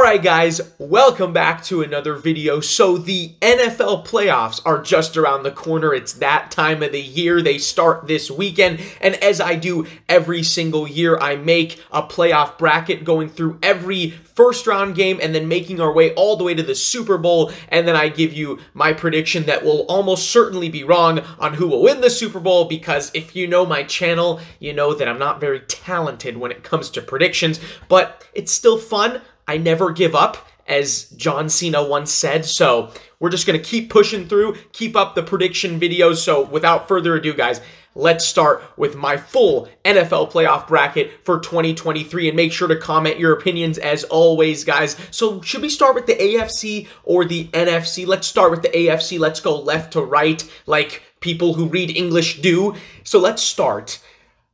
Alright guys, welcome back to another video. So the NFL playoffs are just around the corner. It's that time of the year. They start this weekend, and as I do every single year, I make a playoff bracket going through every first round game and then making our way all the way to the Super Bowl, and then I give you my prediction that will almost certainly be wrong on who will win the Super Bowl, because if you know my channel, you know that I'm not very talented when it comes to predictions, but it's still fun. I never give up, as John Cena once said, so we're just going to keep pushing through, keep up the prediction videos. So without further ado, guys, let's start with my full NFL playoff bracket for 2023, and make sure to comment your opinions as always, guys. So should we start with the AFC or the NFC? Let's start with the AFC. Let's go left to right like people who read English do. So let's start.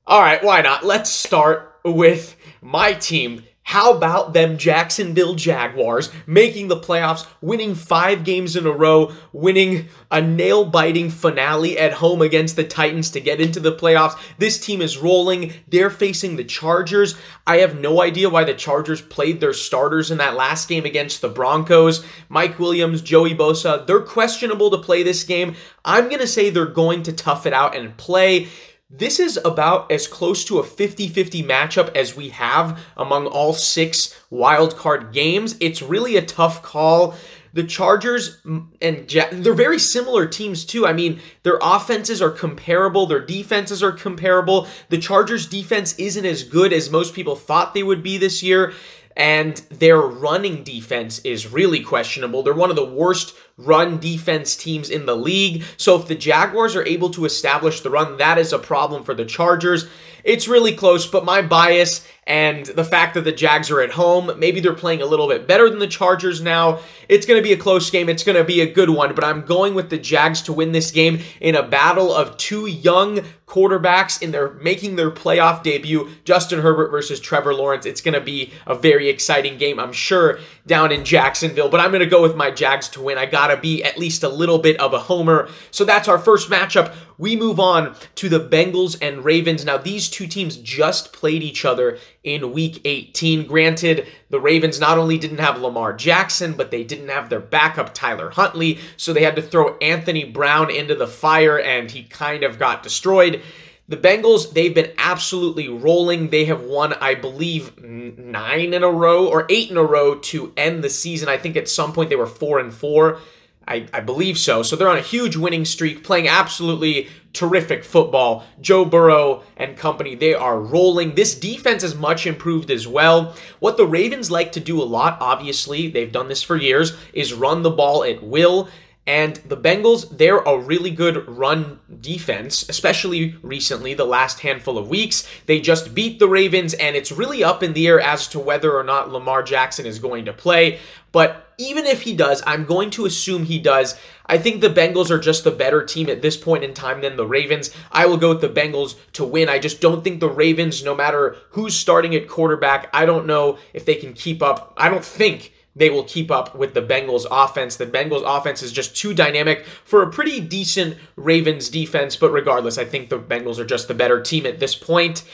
All right, why not? Let's start with my team. How about them Jacksonville Jaguars making the playoffs, winning 5 games in a row, winning a nail-biting finale at home against the Titans to get into the playoffs? This team is rolling. They're facing the Chargers. I have no idea why the Chargers played their starters in that last game against the Broncos. Mike Williams, Joey Bosa, they're questionable to play this game. I'm going to say they're going to tough it out and play. This is about as close to a 50-50 matchup as we have among all 6 wildcard games. It's really a tough call. The Chargers and they're very similar teams too. I mean, their offenses are comparable. Their defenses are comparable. The Chargers defense isn't as good as most people thought they would be this year, and their running defense is really questionable. They're one of the worst run defense teams in the league. So if the Jaguars are able to establish the run, that is a problem for the Chargers. It's really close, but my bias and the fact that the Jags are at home, maybe they're playing a little bit better than the Chargers now. It's going to be a close game. It's going to be a good one, but I'm going with the Jags to win this game in a battle of 2 young quarterbacks making their playoff debut, Justin Herbert versus Trevor Lawrence. It's going to be a very exciting game, I'm sure, down in Jacksonville, but I'm going to go with my Jags to win. I got to be at least a little bit of a homer. So that's our first matchup. We move on to the Bengals and Ravens. Now, these two teams just played each other in Week 18. Granted, the Ravens not only didn't have Lamar Jackson, but they didn't have their backup Tyler Huntley, so they had to throw Anthony Brown into the fire, and he kind of got destroyed. The Bengals, they've been absolutely rolling. They have won, I believe, 9 in a row or 8 in a row to end the season. I think at some point they were 4-4. I believe so. So they're on a huge winning streak, playing absolutely terrific football. Joe Burrow and company, they are rolling. This defense is much improved as well. What the Ravens like to do a lot, obviously, they've done this for years, is run the ball at will. And the Bengals, they're a really good run defense, especially recently, the last handful of weeks. They just beat the Ravens, and it's really up in the air as to whether or not Lamar Jackson is going to play. But even if he does, I'm going to assume he does. I think the Bengals are just the better team at this point in time than the Ravens. I will go with the Bengals to win. I just don't think the Ravens, no matter who's starting at quarterback, I don't know if they can keep up. I don't think they will keep up with the Bengals offense. The Bengals offense is just too dynamic for a pretty decent Ravens defense, but regardless, I think the Bengals are just the better team at this point.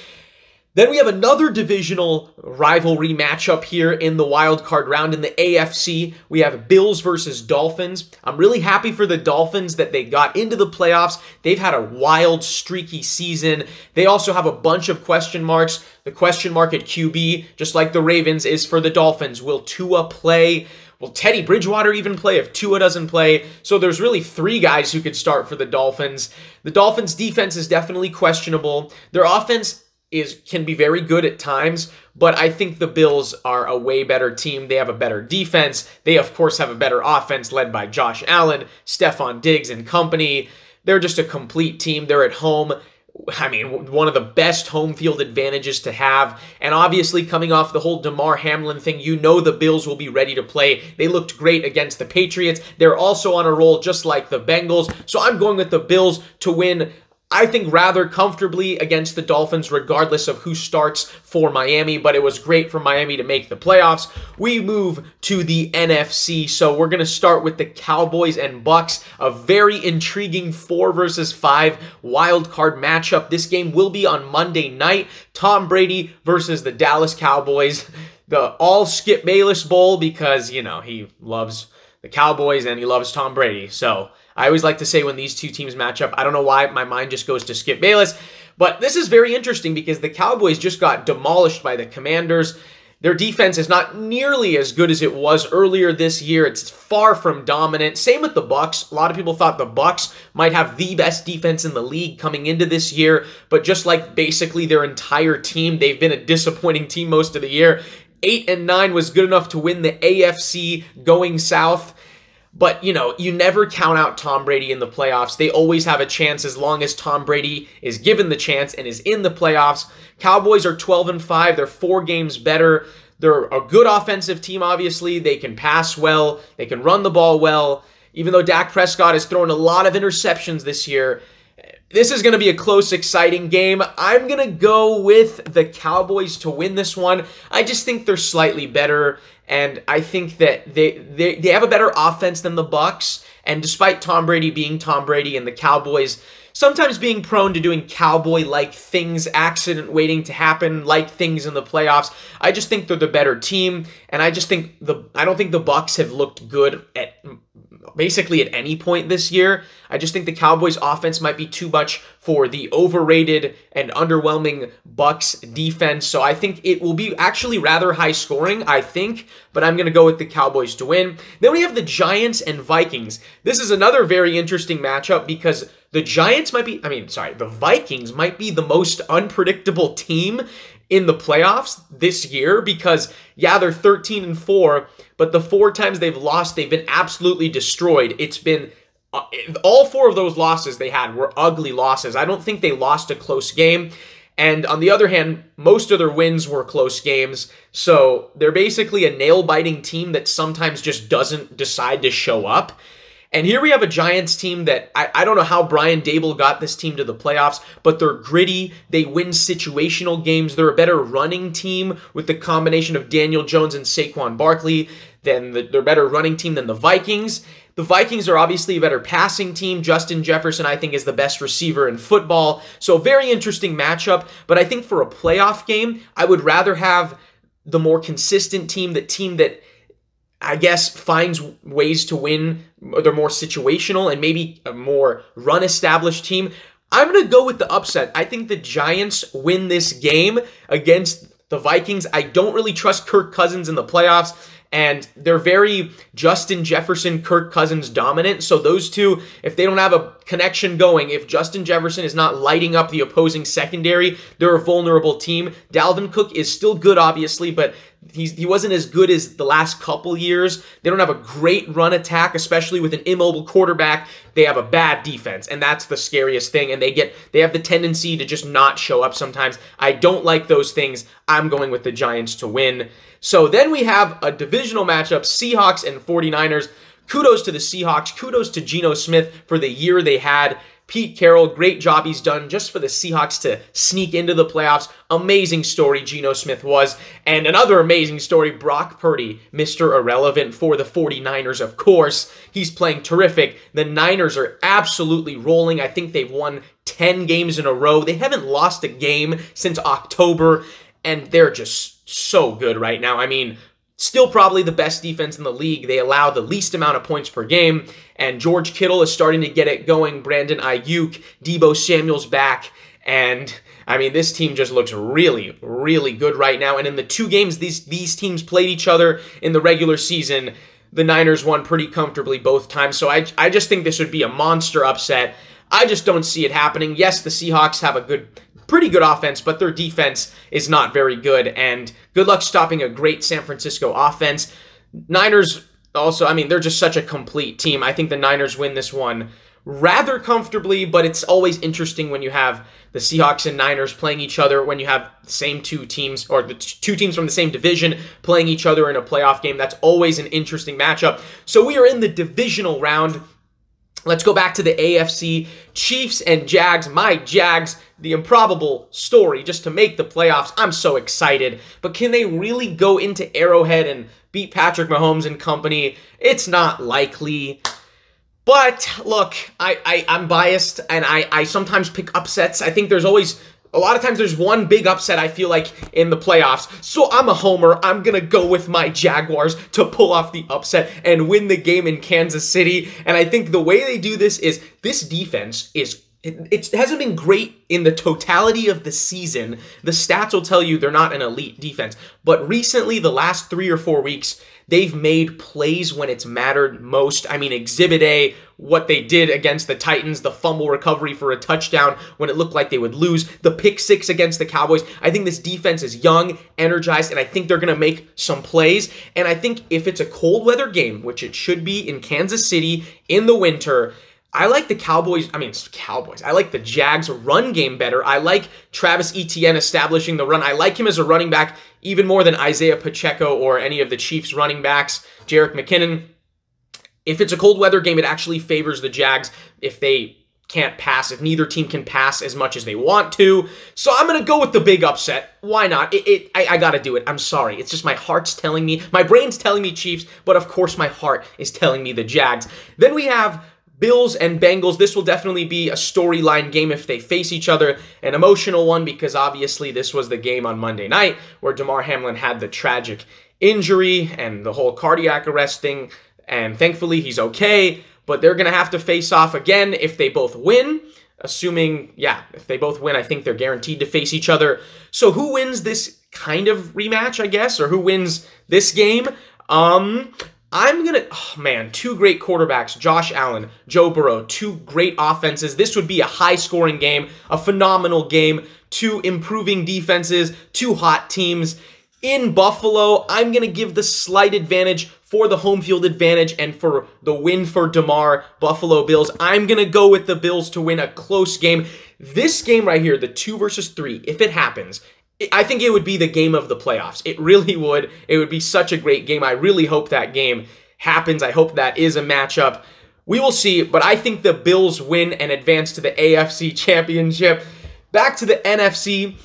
Then we have another divisional rivalry matchup here in the wild card round. In the AFC, we have Bills versus Dolphins. I'm really happy for the Dolphins that they got into the playoffs. They've had a wild, streaky season. They also have a bunch of question marks. The question mark at QB, just like the Ravens, is for the Dolphins. Will Tua play? Will Teddy Bridgewater even play if Tua doesn't play? So there's really 3 guys who could start for the Dolphins. The Dolphins' defense is definitely questionable. Their offense can be very good at times, but I think the Bills are a way better team. They have a better defense. They, of course, have a better offense led by Josh Allen, Stephon Diggs, and company. They're just a complete team. They're at home. I mean, one of the best home field advantages to have. And obviously, coming off the whole Damar Hamlin thing, you know the Bills will be ready to play. They looked great against the Patriots. They're also on a roll just like the Bengals. So I'm going with the Bills to win, I think, rather comfortably against the Dolphins, regardless of who starts for Miami, but it was great for Miami to make the playoffs. We move to the NFC, so we're going to start with the Cowboys and Bucks, a very intriguing 4 versus 5 wild card matchup. This game will be on Monday night. Tom Brady versus the Dallas Cowboys. the all Skip Bayless Bowl because, you know, he loves the Cowboys and he loves Tom Brady. So I always like to say when these two teams match up, I don't know why my mind just goes to Skip Bayless. But this is very interesting because the Cowboys just got demolished by the Commanders. Their defense is not nearly as good as it was earlier this year. It's far from dominant. Same with the Bucs. A lot of people thought the Bucs might have the best defense in the league coming into this year, but just like basically their entire team, they've been a disappointing team most of the year. 8-9 was good enough to win the AFC going south. But, you know, you never count out Tom Brady in the playoffs. They always have a chance as long as Tom Brady is given the chance and is in the playoffs. Cowboys are 12-5. They're 4 games better. They're a good offensive team, obviously. They can pass well. They can run the ball well. Even though Dak Prescott has thrown a lot of interceptions this year, this is going to be a close, exciting game. I'm going to go with the Cowboys to win this one. I just think they're slightly better, and I think that they have a better offense than the Bucs. And despite Tom Brady being Tom Brady and the Cowboys sometimes being prone to doing cowboy-like things, accident waiting to happen like things in the playoffs, I just think they're the better team. And I just think I don't think the Bucs have looked good at basically at any point this year. I just think the Cowboys offense might be too much for the overrated and underwhelming Bucs defense. So I think it will be actually rather high scoring, I think, but I'm going to go with the Cowboys to win. Then we have the Giants and Vikings. This is another very interesting matchup because the Vikings might be the most unpredictable team in the playoffs this year because, yeah, they're 13-4, but the 4 times they've lost, they've been absolutely destroyed. It's been all 4 of those losses they had were ugly losses. I don't think they lost a close game. And on the other hand, most of their wins were close games. So they're basically a nail-biting team that sometimes just doesn't decide to show up. And here we have a Giants team that I don't know how Brian Daboll got this team to the playoffs, but they're gritty. They win situational games. They're a better running team with the combination of Daniel Jones and Saquon Barkley. They're a better running team than the Vikings. The Vikings are obviously a better passing team. Justin Jefferson, I think, is the best receiver in football. So very interesting matchup. But I think for a playoff game, I would rather have the more consistent team, the team that I guess finds ways to win. They're more situational and maybe a more run-established team. I'm going to go with the upset. I think the Giants win this game against the Vikings. I don't really trust Kirk Cousins in the playoffs, and they're very Justin Jefferson, Kirk Cousins dominant. So those two, if they don't have a connection going, if Justin Jefferson is not lighting up the opposing secondary, they're a vulnerable team. Dalvin Cook is still good, obviously, but he wasn't as good as the last couple years. They don't have a great run attack, especially with an immobile quarterback. They have a bad defense, and that's the scariest thing. And they have the tendency to just not show up sometimes. I don't like those things. I'm going with the Giants to win. So then we have a divisional matchup, Seahawks and 49ers. Kudos to the Seahawks. Kudos to Geno Smith for the year they had. Pete Carroll, great job he's done just for the Seahawks to sneak into the playoffs. Amazing story Geno Smith was. And another amazing story, Brock Purdy, Mr. Irrelevant for the 49ers, of course. He's playing terrific. The Niners are absolutely rolling. I think they've won 10 games in a row. They haven't lost a game since October, and they're just so good right now. I mean, still probably the best defense in the league. They allow the least amount of points per game. And George Kittle is starting to get it going. Brandon Ayuk, Deebo Samuel's back. And, I mean, this team just looks really, really good right now. And in the 2 games these teams played each other in the regular season, the Niners won pretty comfortably both times. So I just think this would be a monster upset. I just don't see it happening. Yes, the Seahawks have a pretty good offense, but their defense is not very good, and good luck stopping a great San Francisco offense. Niners also, I mean, they're just such a complete team. I think the Niners win this one rather comfortably, but it's always interesting when you have the Seahawks and Niners playing each other, when you have the same 2 teams, or the 2 teams from the same division playing each other in a playoff game. That's always an interesting matchup. So we are in the divisional round. Let's go back to the AFC. Chiefs and Jags. My Jags, the improbable story just to make the playoffs. I'm so excited. But can they really go into Arrowhead and beat Patrick Mahomes and company? It's not likely. But look, I'm biased, and I sometimes pick upsets. I think there's always A lot of times there's one big upset, I feel like, in the playoffs. So I'm a homer. I'm going to go with my Jaguars to pull off the upset and win the game in Kansas City. And I think the way they do this is this defense is it hasn't been great in the totality of the season. The stats will tell you they're not an elite defense. But recently, the last 3 or 4 weeks, they've made plays when it's mattered most. I mean, Exhibit A, what they did against the Titans, the fumble recovery for a touchdown when it looked like they would lose, the pick 6 against the Cowboys. I think this defense is young, energized, and I think they're going to make some plays. And I think if it's a cold weather game, which it should be in Kansas City in the winter, I like the I like the Jags run game better. I like Travis Etienne establishing the run. I like him as a running back even more than Isaiah Pacheco or any of the Chiefs running backs, Jerick McKinnon. If it's a cold weather game, it actually favors the Jags if they can't pass, if neither team can pass as much as they want to. So I'm going to go with the big upset. Why not? I got to do it. I'm sorry. It's just my heart's telling me, my brain's telling me Chiefs, but of course my heart is telling me the Jags. Then we have Bills and Bengals. This will definitely be a storyline game if they face each other. An emotional one because obviously this was the game on Monday night where Damar Hamlin had the tragic injury and the whole cardiac arrest thing. And thankfully he's okay. But they're going to have to face off again if they both win. Assuming, if they both win, I think they're guaranteed to face each other. So who wins this kind of rematch, I guess? Or who wins this game? Two great quarterbacks, Josh Allen, Joe Burrow, 2 great offenses. This would be a high-scoring game, a phenomenal game, 2 improving defenses, 2 hot teams. In Buffalo, I'm going to give the slight advantage for the home field advantage and for the win for Damar, Buffalo Bills. I'm going to go with the Bills to win a close game. This game right here, the 2 versus 3, if it happens, I think it would be the game of the playoffs. It really would. It would be such a great game. I really hope that game happens. I hope that is a matchup. We will see, but I think the Bills win and advance to the AFC Championship. Back to the NFC.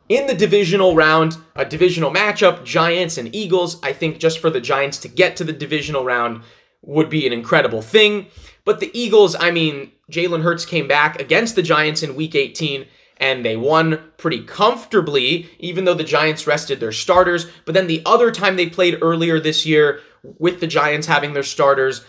In the divisional round, a divisional matchup, Giants and Eagles. I think just for the Giants to get to the divisional round would be an incredible thing. But the Eagles, Jalen Hurts came back against the Giants in Week 18, and they won pretty comfortably, even though the Giants rested their starters. But then the other time they played earlier this year, with the Giants having their starters,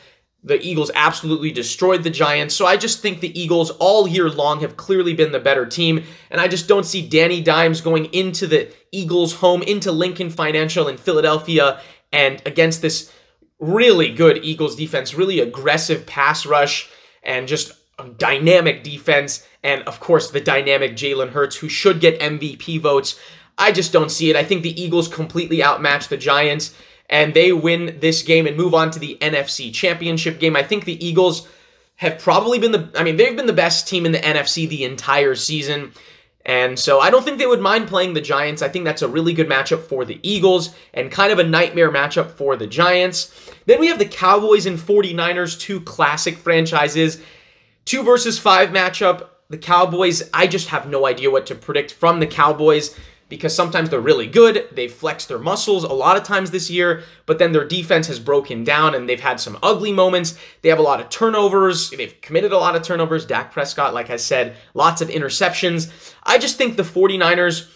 the Eagles absolutely destroyed the Giants. So I just think the Eagles all year long have clearly been the better team. And I just don't see Danny Dimes going into the Eagles' home, into Lincoln Financial in Philadelphia, and against this really good Eagles defense, really aggressive pass rush, and just a dynamic defense. And of course, the dynamic Jalen Hurts, who should get MVP votes. I just don't see it. I think the Eagles completely outmatch the Giants, and they win this game and move on to the NFC Championship game. I think the Eagles have probably been they've been the best team in the NFC the entire season. And so I don't think they would mind playing the Giants. I think that's a really good matchup for the Eagles and kind of a nightmare matchup for the Giants. Then we have the Cowboys and 49ers, 2 classic franchises. 2 versus 5 matchup. The Cowboys, I just have no idea what to predict from the Cowboys because sometimes they're really good. They've flexed their muscles a lot of times this year, but then their defense has broken down and they've had some ugly moments. They have a lot of turnovers. They've committed a lot of turnovers. Dak Prescott, like I said, lots of interceptions. I just think the 49ers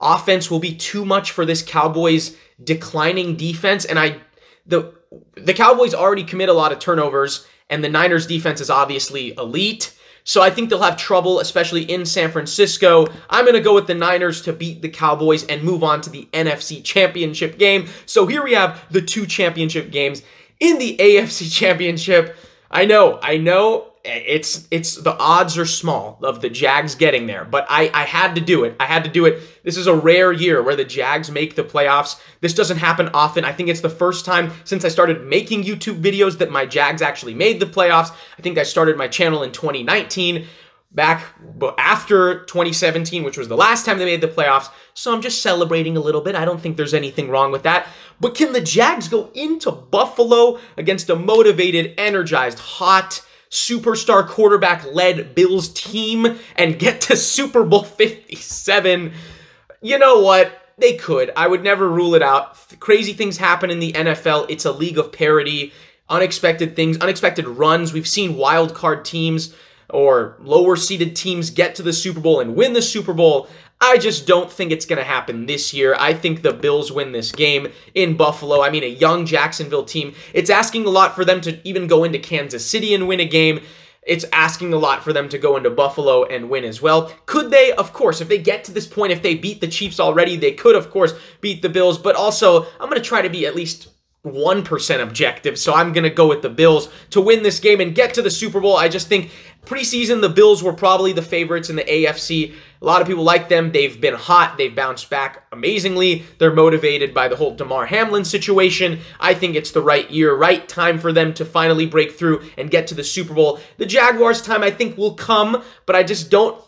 offense will be too much for this Cowboys declining defense, and the Cowboys already commit a lot of turnovers, and the Niners defense is obviously elite. So I think they'll have trouble, especially in San Francisco. I'm going to go with the Niners to beat the Cowboys and move on to the NFC Championship game. So here we have the 2 championship games in the AFC Championship. I know, it's the odds are small of the Jags getting there, but I had to do it. I had to do it. This is a rare year where the Jags make the playoffs. This doesn't happen often. I think it's the first time since I started making YouTube videos that my Jags actually made the playoffs. I think I started my channel in 2019, back after 2017, which was the last time they made the playoffs. So I'm just celebrating a little bit. I don't think there's anything wrong with that. But can the Jags go into Buffalo against a motivated, energized, hot, superstar quarterback-led Bills team and get to Super Bowl 57? You know what? They could. I would never rule it out. Crazy things happen in the NFL. It's a league of parity. Unexpected things, unexpected runs. We've seen wild card teams or lower seeded teams get to the Super Bowl and win the Super Bowl. I just don't think it's going to happen this year. I think the Bills win this game in Buffalo. I mean, a young Jacksonville team. It's asking a lot for them to even go into Kansas City and win a game. It's asking a lot for them to go into Buffalo and win as well. Could they? Of course. If they get to this point, if they beat the Chiefs already, they could, of course, beat the Bills. But also, I'm going to try to be at least 1% objective, so I'm going to go with the Bills to win this game and get to the Super Bowl. I just think preseason, the Bills were probably the favorites in the AFC. A lot of people like them. They've been hot. They've bounced back amazingly. They're motivated by the whole Damar Hamlin situation. I think it's the right year, right time for them to finally break through and get to the Super Bowl. The Jaguars' time, I think, will come, but I just don't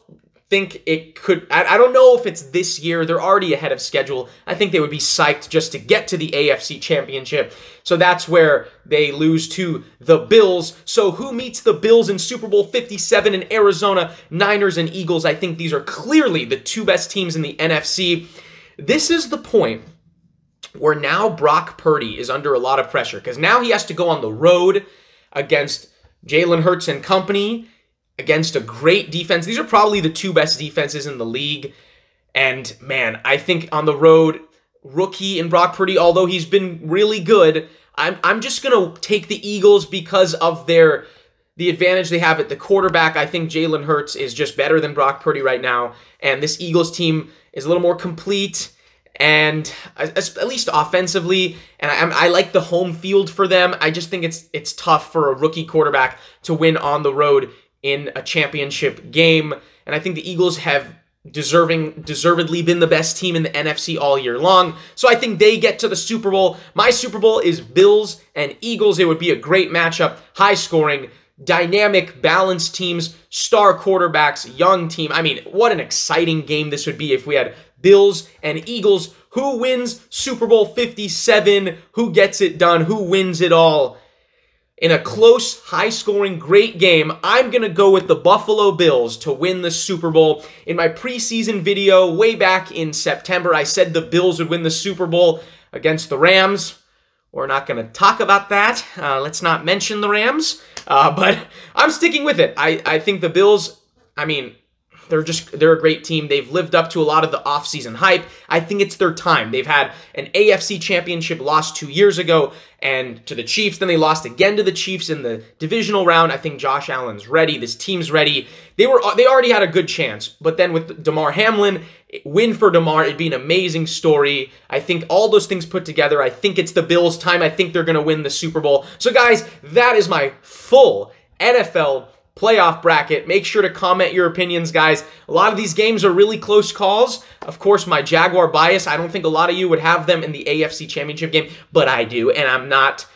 think it could. I don't know if it's this year. They're already ahead of schedule. I think they would be psyched just to get to the AFC Championship. So that's where they lose to the Bills. So who meets the Bills in Super Bowl 57 in Arizona? Niners and Eagles. I think these are clearly the two best teams in the NFC. This is the point where now Brock Purdy is under a lot of pressure because now he has to go on the road against Jalen Hurts and company, against a great defense. These are probably the two best defenses in the league. And man, I think on the road, rookie in Brock Purdy, although he's been really good, I'm just going to take the Eagles because of the advantage they have at the quarterback. I think Jalen Hurts is just better than Brock Purdy right now. And this Eagles team is a little more complete, and at least offensively, and I like the home field for them. I just think it's tough for a rookie quarterback to win on the road in a championship game. And I think the Eagles have deservedly been the best team in the NFC all year long. So I think they get to the Super Bowl. My Super Bowl is Bills and Eagles. It would be a great matchup, high scoring, dynamic, balanced teams, star quarterbacks, young team. I mean, what an exciting game this would be if we had Bills and Eagles. Who wins Super Bowl 57? Who gets it done? Who wins it all? In a close, high-scoring, great game, I'm going to go with the Buffalo Bills to win the Super Bowl. In my preseason video way back in September, I said the Bills would win the Super Bowl against the Rams. We're not going to talk about that. Let's not mention the Rams. But I'm sticking with it. I think the Bills, I mean, they're a great team. They've lived up to a lot of the offseason hype. I think it's their time. They've had an AFC championship loss 2 years ago and to the Chiefs. Then they lost again to the Chiefs in the divisional round. I think Josh Allen's ready. This team's ready. They already had a good chance. But then with Damar Hamlin, win for Damar, it'd be an amazing story. I think all those things put together, I think it's the Bills' time. I think they're going to win the Super Bowl. So guys, that is my full NFL playoff bracket. Make sure to comment your opinions, guys. A lot of these games are really close calls. Of course, my Jaguar bias, I don't think a lot of you would have them in the AFC Championship game, but I do, and I'm not,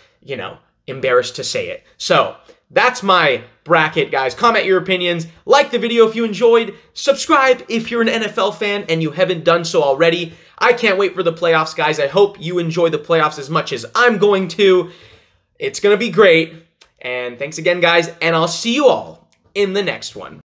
embarrassed to say it. So, that's my bracket, guys. Comment your opinions. Like the video if you enjoyed. Subscribe if you're an NFL fan and you haven't done so already. I can't wait for the playoffs, guys. I hope you enjoy the playoffs as much as I'm going to. It's going to be great. And thanks again, guys, and I'll see you all in the next one.